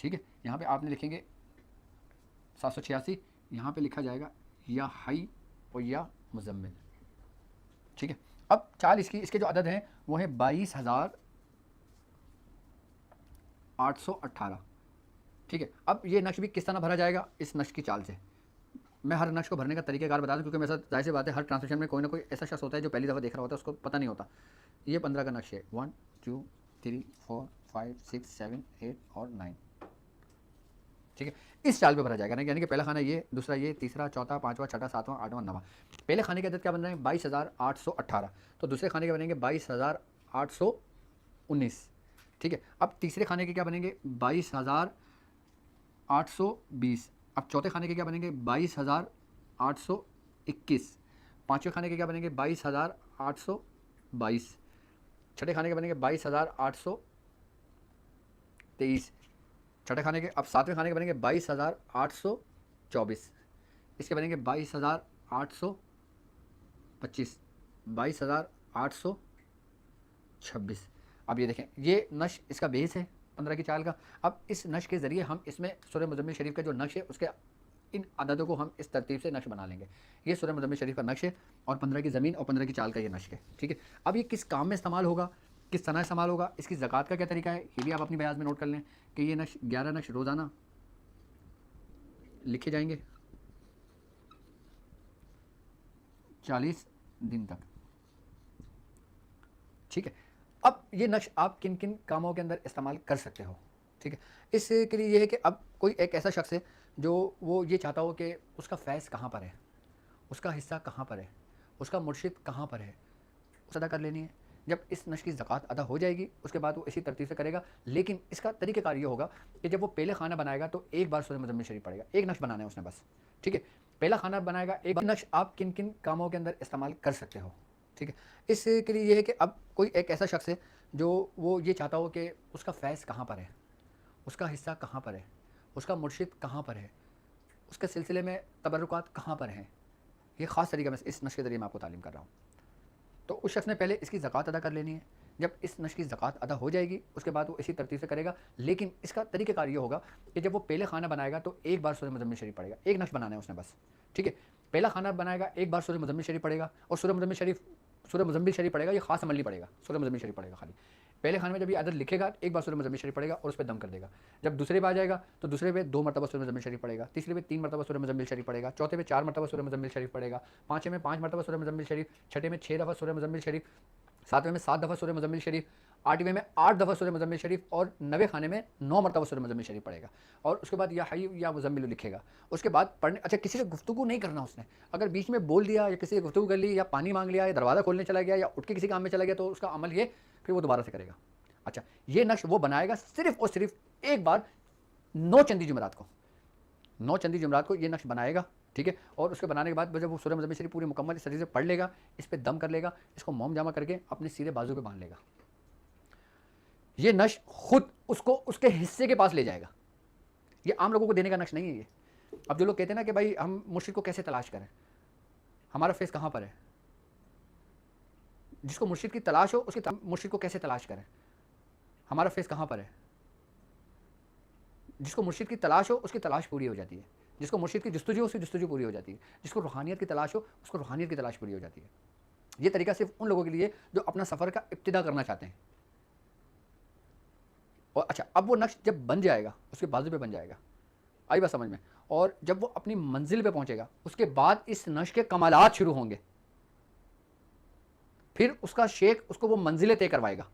ठीक है, यहाँ पे आपने लिखेंगे 786, यहाँ पे लिखा जाएगा या हाई और या मुजम्मिल। ठीक है, अब चाल इसके जो अदद हैं वो है 22,818। ठीक है, अब ये नक्श भी किस तरह भरा जाएगा, इस नक्श की चाल से। मैं हर नक्श को भरने का तरीक़ेकार बता दूं, क्योंकि मेरे साथ जाहिर सी बात है हर ट्रांसलेशन में कोई ना कोई ऐसा शख्स होता है जो पहली दफ़ा देख रहा होता है, उसको पता नहीं होता। ये 15 का नक्श है, 1 2 3 4 5 6 7 8 और 9। ठीक है, इस चाल पे भरा जाएगा ना, यानी कि पहला खाना ये, दूसरा ये, तीसरा, चौथा, पाँचवा, छठा, सातवां, आठवां, नवां। पहले खाने के अदद क्या बन रहे हैं 22,818, तो दूसरे खाने के बनेंगे 22,819। ठीक है, अब तीसरे खाने के क्या बनेंगे 22,820। अब चौथे खाने के क्या बनेंगे 22,821। पाँचवें खाने के क्या बनेंगे 22,822। छठे खाने के बनेंगे 22,823। छठे खाने के, अब सातवें खाने के बनेंगे 22,824। इसके बनेंगे 22,825, 22,826। अब ये देखें, ये नश इसका बेस है 15 की चाल का। अब इस नश के ज़रिए हम इसमें सूरह मुज़म्मिल शरीफ का जो नक्श है उसके इन अददों को हम इस तरतीब से नक्श बना लेंगे। ये सूरह मुज़म्मिल शरीफ का नक्श है और 15 की ज़मीन और 15 की चाल का ये नक्श है। ठीक है, अब ये किस काम में इस्तेमाल होगा, किस तरह इस्तेमाल होगा, इसकी ज़कात का क्या तरीका है, ये भी आप अपनी बयान में नोट कर लें कि ये नक्श 11 नक्श रोज़ाना लिखे जाएंगे 40 दिन तक। ठीक है, अब ये नक्श आप किन किन कामों के अंदर इस्तेमाल कर सकते हो। ठीक है, इसके लिए ये है कि अब कोई एक ऐसा शख्स है जो वो ये चाहता हो कि उसका फैज़ कहाँ पर है, उसका हिस्सा कहाँ पर है, उसका मुर्शिद कहाँ पर है, उस अदा कर लेनी है। जब इस नश की ज़कात अदा हो जाएगी उसके बाद वो इसी तरतीब से करेगा, लेकिन इसका तरीक़ेकार ये होगा कि जब वो पहले खाना बनाएगा तो एक बार सूरह मुज़म्मिल शरीफ पढ़ेगा। एक नक्श बनाना है उसने बस। ठीक है, पहला खाना बनाएगा एक बार। नक्श आप किन किन कामों के अंदर इस्तेमाल कर सकते हो। ठीक है, इसके लिए ये है कि अब कोई एक ऐसा शख्स है जो वो ये चाहता हो कि उसका फैज़ कहाँ पर है, उसका हिस्सा कहाँ पर है, उसका मुर्शिद कहाँ पर है, उसके सिलसिले में तबर्रुकात कहाँ पर हैं। ये ख़ास तरीका मैं इस नश के ज़रिए मैं आपको तालीम कर रहा हूँ। तो उस शख्स ने पहले इसकी ज़कात अदा कर लेनी है। जब इस नश की ज़कात अदा हो जाएगी उसके बाद वो इसी तरतीब से करेगा, लेकिन इसका तरीक़ेकार ये होगा कि जब वो पहले खाना बनाएगा तो एक बार सूरह मुज़म्मिल शरीफ पढ़ेगा। एक नश बनाना है उसने बस। ठीक है, पहला खाना बनाएगा एक बार सूरह मुज़म्मिल शरीफ पढ़ेगा और सूरह मुज़म्मिल शरीफ पढ़ेगा, ये ख़ास अमल नहीं पढ़ेगा, सूरह मुज़म्मिल शरीफ पढ़ेगा खाली। पहले खाने में जब ये अदद लिखेगा एक बार सूरह मुज़म्मिल शरीफ पढ़ेगा और उस पर दम कर देगा। जब दूसरे पे आ जाएगा तो दूसरे पे 2 मरतबा सूरह मुज़म्मिल शरीफ पढ़ेगा, तीसरे पे 3 मरतबा सूरह मुज़म्मिल शरीफ पढ़ेगा, चौथे पे 4 मरतबा सूरह मुज़म्मिल शरीफ पढ़ेगा, पाँचवें में 5 मरतबा सूरह मुज़म्मिल शरीफ, छठे में 6 दफ़ा सूरह मुज़म्मिल शरीफ, सातवें में 7 दफ़ा सूरह मुज़म्मिल शरीफ, आठवें में 8 दफ़ा सूरह मुज़म्मिल शरीफ और 9वें खाने में 9 मरतबा सूरह मुज़म्मिल शरीफ पढ़ेगा। और उसके बाद या हय्यु या मुज़म्मिल लिखेगा। उसके बाद पढ़ने, अच्छा किसी से गुफ्तगू नहीं करना उसने। अगर बीच में बोल दिया या किसी से गुफ्तगू कर ली या पानी मांग लिया या दरवाज़ा खोलने चला गया या उठ के किसी काम में चला गया तो उसका अमल ये फिर वो दोबारा से करेगा। अच्छा, ये नक्श वो बनाएगा सिर्फ़ और सिर्फ एक बार 9 चंदी जुमेरात को। 9 चंदी जुमेरात को ये नक्श बनाएगा। ठीक है, और उसके बनाने के बाद जब वो सूरह मुज़म्मिल शरीफ पूरी मुकम्मल इस तरीके से पढ़ लेगा, इस पर दम कर लेगा, इसको मोम जामा करके अपने सीधे बाजू पे बांध लेगा। ये नक्श खुद उसको उसके हिस्से के पास ले जाएगा। ये आम लोगों को देने का नक्श नहीं है ये। अब जो लोग कहते हैं ना कि भाई हम मुर्शिद को कैसे तलाश करें, हमारा फेस कहाँ पर है, जिसको मुर्शिद की तलाश हो उसकी मुर्शिद को कैसे तलाश करें, हमारा फेस कहाँ पर है। जिसको मुर्शिद की तलाश हो उसकी तलाश पूरी हो जाती है, जिसको मुर्शिद की जस्तुजू हो उसकी जस्तुजू पूरी हो जाती है, जिसको रूहानियत की तलाश हो उसको रूहानियत की तलाश पूरी हो जाती है। ये तरीका सिर्फ उन लोगों के लिए जो अपना सफ़र का इब्तिदा करना चाहते हैं। और अच्छा, अब वो नक्श जब बन जाएगा उसके बाजू पे बन जाएगा, आई बात समझ में। और जब वो अपनी मंजिल पे पहुंचेगा उसके बाद इस नक्श के कमालात शुरू होंगे, फिर उसका शेख उसको वो मंजिलें तय करवाएगा।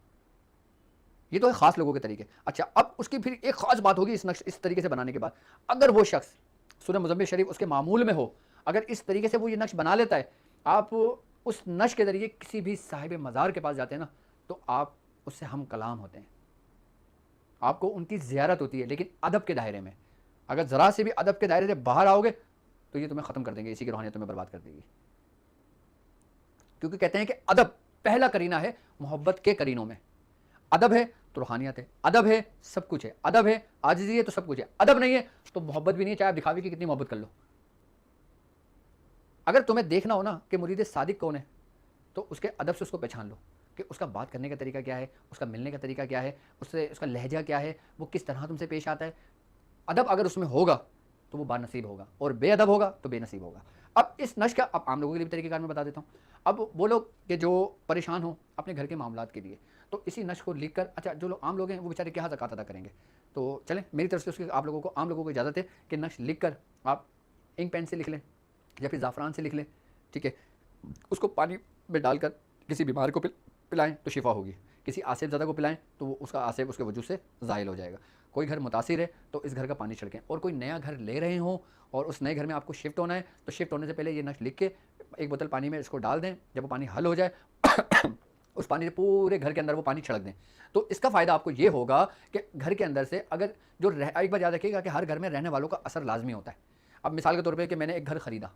ये तो है ख़ास लोगों के तरीके। अच्छा, अब उसकी फिर एक ख़ास बात होगी इस नक्श इस तरीके से बनाने के बाद, अगर वो शख्स सूरह मुज़म्मिल शरीफ उसके मामूल में हो, अगर इस तरीके से वो ये नक्श बना लेता है, आप उस नक्श के ज़रिए किसी भी साहिब मज़ार के पास जाते हैं ना तो आप उससे हम कलाम होते हैं, आपको उनकी ज़ियारत होती है, लेकिन अदब के दायरे में। अगर ज़रा से भी अदब के दायरे से बाहर आओगे तो ये तुम्हें ख़त्म कर देंगे, इसी की रूहानियत तुम्हें बर्बाद कर देगी। क्योंकि कहते हैं कि अदब पहला करीना है मोहब्बत के करीनों में। अदब है तो रूहानियत है, अदब है सब कुछ है, अदब है आजिज़ी है तो सब कुछ है, अदब नहीं है तो मोहब्बत भी नहीं है, चाहे आप दिखावे की कितनी मोहब्बत कर लो। अगर तुम्हें देखना हो ना कि मुरीद सादिक कौन है तो उसके अदब से उसको पहचान लो कि उसका बात करने का तरीका क्या है, उसका मिलने का तरीका क्या है, उससे उसका लहजा क्या है, वो किस तरह तुमसे पेश आता है। अदब अगर उसमें होगा तो वो बानसीब होगा, और बेअदब होगा तो बेनसीब होगा। अब इस नश का अब आम लोगों के लिए भी तरीक़ेकार मैं बता देता हूँ। अब वो लोग कि जो परेशान हो अपने घर के मामलात के लिए, तो इसी नश को लिख कर, अच्छा जो लोग आम लोग हैं वो बेचारे क्या ज़कात अदा करेंगे, तो चलें मेरी तरफ से उसकी आप लोगों को, आम लोगों को इजाज़त है कि नश लिख कर आप इंक पेन से लिख लें या फिर ज़ाफ़रान से लिख लें, ठीक है। उसको पानी में डालकर किसी बीमार को पिलाएं तो शिफा होगी, किसी आसिफ ज़दा को पिलाएं तो वो उसका आसिफ उसके वजूद से ज़ाइल हो जाएगा। कोई घर मुतासिर है तो इस घर का पानी छिड़कें, और कोई नया घर ले रहे हों और उस नए घर में आपको शिफ्ट होना है तो शिफ्ट होने से पहले ये नश लिख के एक बोतल पानी में इसको डाल दें। जब वो पानी हल हो जाए उस पानी से पूरे घर के अंदर वो पानी छिड़क दें। तो इसका फ़ायदा आपको ये होगा कि घर के अंदर से अगर जो एक बार याद रखिएगा कि हर घर में रहने वालों का असर लाजमी होता है। अब मिसाल के तौर पे कि मैंने एक घर ख़रीदा,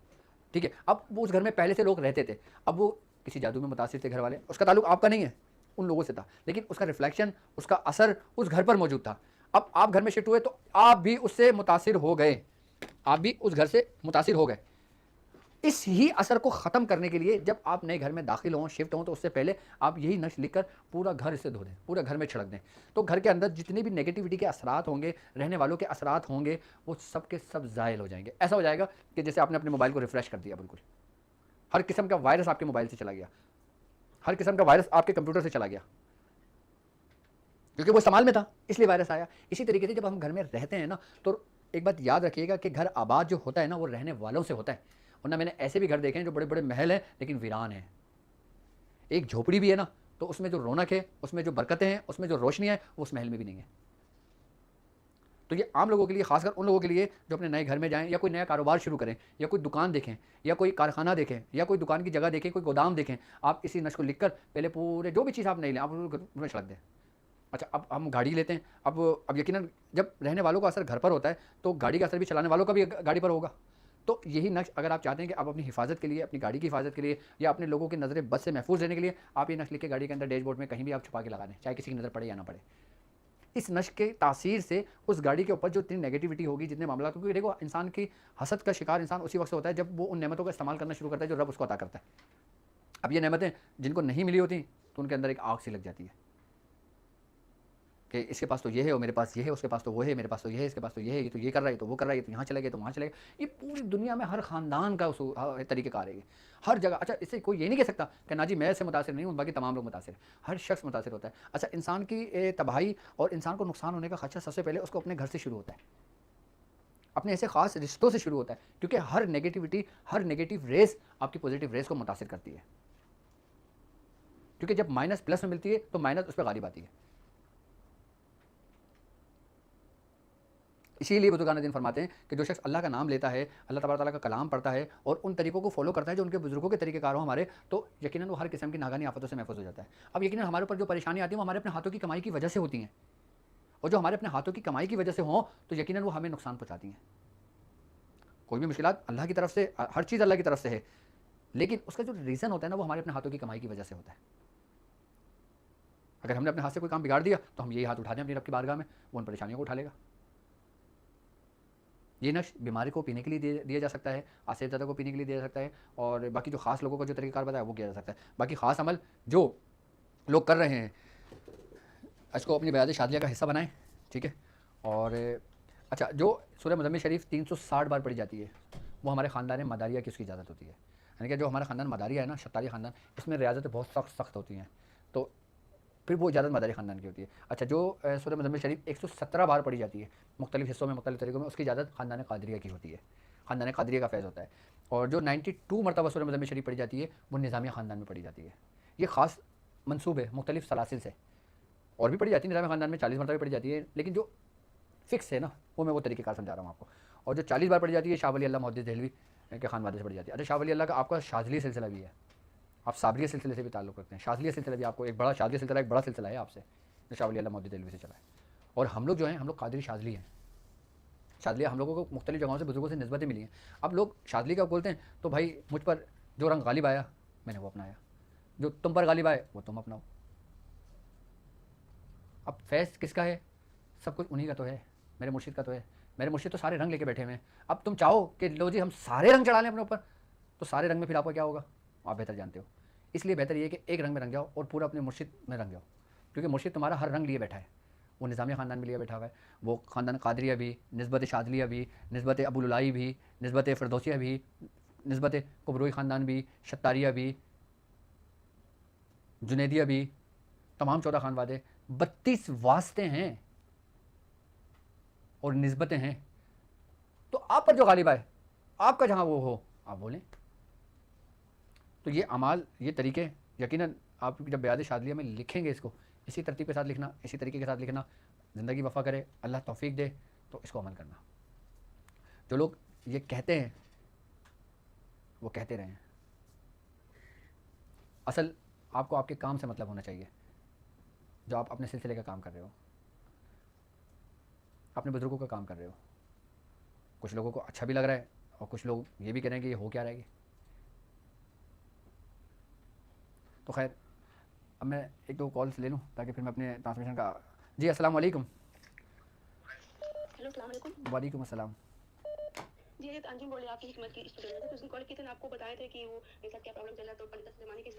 ठीक है, अब वो उस घर में पहले से लोग रहते थे, अब वो किसी जादू में मुतासिर थे घर वाले, उसका ताल्लुक आपका नहीं है, उन लोगों से था, लेकिन उसका रिफ्लेक्शन, उसका असर उस घर पर मौजूद था। अब आप घर में शिफ्ट हुए तो आप भी उससे मुतासिर हो गए, आप भी उस घर से मुतासिर हो गए। इस ही असर को ख़त्म करने के लिए जब आप नए घर में दाखिल हों, शिफ्ट हों, तो उससे पहले आप यही नश लिखकर पूरा घर इससे धो दें, पूरे घर में छिड़क दें। तो घर के अंदर जितनी भी नेगेटिविटी के असरात होंगे, रहने वालों के असरात होंगे, वो सब के सब ज़ाइल हो जाएंगे। ऐसा हो जाएगा कि जैसे आपने अपने मोबाइल को रिफ़्रेश कर दिया, बिल्कुल हर किस्म का वायरस आपके मोबाइल से चला गया, हर किस्म का वायरस आपके कंप्यूटर से चला गया, क्योंकि वो इस्तेमाल में था इसलिए वायरस आया। इसी तरीके से जब हम घर में रहते हैं ना, तो एक बात याद रखिएगा कि घर आबाद जो होता है ना, वो रहने वालों से होता है। वरना मैंने ऐसे भी घर देखे हैं जो बड़े बड़े महल हैं लेकिन वीरान है। एक झोपड़ी भी है ना, तो उसमें जो रौनक है, उसमें जो बरकतें हैं, उसमें जो रोशनी है, वो उस महल में भी नहीं है। तो ये आम लोगों के लिए, खासकर उन लोगों के लिए जो अपने नए घर में जाएं या कोई नया कारोबार शुरू करें या कोई दुकान देखें या कोई कारखाना देखें या कोई दुकान की जगह देखें, कोई गोदाम देखें, आप इसी नश को लिखकर पहले पूरे जो भी चीज़ आप नहीं लें आप उसमें छिड़क दें। अच्छा, अब हम गाड़ी लेते हैं, अब यकीनन जब रहने वालों का असर घर पर होता है तो गाड़ी का असर भी चलाने वालों का भी गाड़ी पर होगा। तो यही नक्श अगर आप चाहते हैं कि आप अपनी हिफाजत के लिए, अपनी गाड़ी की हिफाजत के लिए या अपने लोगों की नज़रें बस से महफूज रहने के लिए, आप ये नक्श लिख के गाड़ी के अंदर डैशबोर्ड में कहीं भी आप छुपा के लगा दें, चाहे किसी की नज़र पड़े या ना पड़े। इस नश के तासीर से उस गाड़ी के ऊपर जो इतनी नेगेटिविटी होगी, जितने मामला, क्योंकि देखो इंसान की हसद का शिकार इंसान उसी वक्त से होता है जब वो उन नेमतों का इस्तेमाल करना शुरू करता है जो रब उसको अता करता है। अब ये नेमतें जिनको नहीं मिली होती तो उनके अंदर एक आग सी लग जाती है कि इसके पास तो ये है और मेरे पास ये है, उसके पास तो वो है, मेरे पास तो ये है, इसके पास तो ये है, ये तो ये कर रहा है, तो वो कर रहा है, ये तो यहाँ चला गया, तो वहाँ चला गया। ये पूरी दुनिया में हर ख़ानदान का तरीक़ेकार है, हर जगह। अच्छा, इससे कोई ये नहीं कह सकता कि ना जी मैं इससे मुतासिर नहीं हूँ, बाकी तमाम लोग मुतासिर हैं, हर शख्स मुतासिर होता है। अच्छा, इंसान की तबाही और इंसान को नुकसान होने का खदशा सबसे पहले उसको अपने घर से शुरू होता है, अपने ऐसे ख़ास रिश्तों से शुरू होता है, क्योंकि हर नेगेटिविटी, हर नेगेटिव रेस आपकी पॉजिटिव रेस को मुतासिर करती है, क्योंकि जब माइनस प्लस में मिलती है तो माइनस उस पर गालिब आती है। इसीलिए बुजुर्गान दिन फरमाते हैं कि जो शख्स अल्लाह का नाम लेता है, अल्लाह तबारक तआला का कलाम पढ़ता है और उन तरीकों को फॉलो करता है जो उनके बुजुर्गों के तरीक़ेकार हो हमारे, तो यकीनन वो हर किस्म की नागानी आफतों से महफूज हो जाता है। अब यकीनन हमारे ऊपर जो परेशानी आती है वो हमारे अपने हाथों की कमाई की वजह से होती हैं, और जो हमारे अपने हाथों की कमाई की वजह से हों तो यकीनन वो हमें नुकसान पहुँचाती हैं। कोई भी मुश्किलात अल्लाह की तरफ से, हर चीज़ अल्लाह की तरफ से है, लेकिन उसका जो रीज़न होता है ना वो हमारे अपने हाथों की कमाई की वजह से होता है। अगर हमने अपने हाथ से कोई काम बिगाड़ दिया तो हम यही हाथ उठा दें अपनी रब की बारगाह में, वो उन परेशानियों को उठा लेगा। ये नश बीमारी को पीने के लिए दिया जा सकता है, आसिफ ज़दा को पीने के लिए दिया जा सकता है, और बाकी जो ख़ास लोगों का जो तरीक़ाकार बताया वो किया जा सकता है। बाकी ख़ास अमल जो लोग कर रहे हैं इसको अपनी बयाद शादिया का हिस्सा बनाएं, ठीक है। और अच्छा, जो सूरह मुज़म्मिल शरीफ 360 बार पढ़ी जाती है वो हमारे ख़ानदान मदारिया की उसकी इजाज़त होती है, यानी कि जो हमारा ख़ानदान मदारिया है ना, शतारी ख़ानदान, इसमें रियाज़तें बहुत सख्त होती हैं, तो फिर वो इजाज़त मदारी ख़ानदान की होती है। अच्छा, जो सूरह मुज़म्मिल शरीफ 117 बार पढ़ी जाती है मुख्तलिफ़ हिस्सों में, मुख्तलिफ़ तरीक़ों में, उसकी इजाज़त ख़ानदान क़ादरिया की होती है, ख़ानदान क़ादरिया का फैज़ होता है। और जो 92 मरतबा सूरह मुज़म्मिल शरीफ पढ़ी जाती है वो निज़ामिया ख़ानदान में पढ़ी जाती है। ये ख़ास मंसूब है मुख्तलिफ़ सलासिल से, और भी पढ़ी जाती है निज़ामिया ख़ानदान में 40 मरतबा पढ़ी जाती है, लेकिन जो फ़िक्स है ना वो मैं वो तरीक़ेकार समझा रहा हूँ आपको। और जो 40 बार पढ़ी जाती है शाह वली अल्लाह मुहद्दिस देहलवी के ख़ानवादे से पढ़ी जाती है। अच्छा, शाह वली अल्लाह का आपका शाज़ली सिलसिला भी है, आप साबरिया सिलसिले से भी ताल्लुक़ रखते हैं, शाज़लिया सिलसिला भी आपको एक बड़ा, शाज़लिया सिलसिला एक बड़ा सिलसिला है आपसे, जो शाह वली अल्लाह मुहद्दिस देहलवी से चला है। और हम लोग जो हैं, हम लोग कादरी शाज़ली हैं। शाज़लिया हम लोगों को मुख्तलिफ़ जगहों से बुजुर्गों से निस्बतें मिली हैं। अब लोग शाज़ली का बोलते हैं तो भाई मुझ पर जो रंग गालिब आया मैंने वो अपनाया, जो तुम पर गालिब आए वो तुम अपनाओ। अब फैज़ किसका है? सब कुछ उन्हीं का तो है, मेरे मुर्शिद का तो है। मेरे मुर्शिद तो सारे रंग लेके बैठे हुए हैं। अब तुम चाहो कि लो जी हम सारे रंग चढ़ा लें अपने ऊपर, तो सारे रंग में फिर आपको क्या होगा आप बेहतर जानते हो। इसलिए बेहतर ये है कि एक रंग में रंग जाओ और पूरा अपने मुर्शिद में रंग जाओ, क्योंकि मुर्शिद तुम्हारा हर रंग लिए बैठा है, वो निज़ामिया ख़ानदान में लिया बैठा हुआ है, वो ख़ानदान कादरिया भी, निस्बत शाज़लिया भी, निस्बत अबुलुलाई भी, निस्बत फ़िरदौसिया भी, निस्बत कुबरोई ख़ानदान भी, शत्तारिया भी, जुनैदिया भी, तमाम 14 खानवादे, 32 वास्ते हैं और निस्बतें हैं। तो आप पर जो गालिब आए, आपका जहाँ वो हो, आप बोलें। तो ये अमाल, ये तरीके यकीनन आप जब बयाद शादिया में लिखेंगे इसको, इसी तरतीब के साथ लिखना, इसी तरीके के साथ लिखना, ज़िंदगी वफ़ा करे, अल्लाह तौफ़ीक दे, तो इसको अमल करना। जो लोग ये कहते हैं वो कहते रहें। असल आपको आपके काम से मतलब होना चाहिए, जो आप अपने सिलसिले का काम कर रहे हो, अपने बुज़ुर्गों का काम कर रहे हो। कुछ लोगों को अच्छा भी लग रहा है और कुछ लोग ये भी कह रहे हैं कि ये हो क्या रहेगी। तो खैर, अब मैं एक दो कॉल्स ले लूँ ताकि फिर मैं अपने ट्रांसमिशन का। जी अस्सलाम वालेकुम। हेलो अस्सलाम वालेकुम। वालेकुम अस्सलाम। जी, एक अंजुम बोले आपकी हिकमत की स्टूडेंट है, तो उसने कॉल किए थे, आपको बताए थे कि वो मेरे साथ क्या प्रॉब्लम चल रहा है, तो पंडित से ज़माने के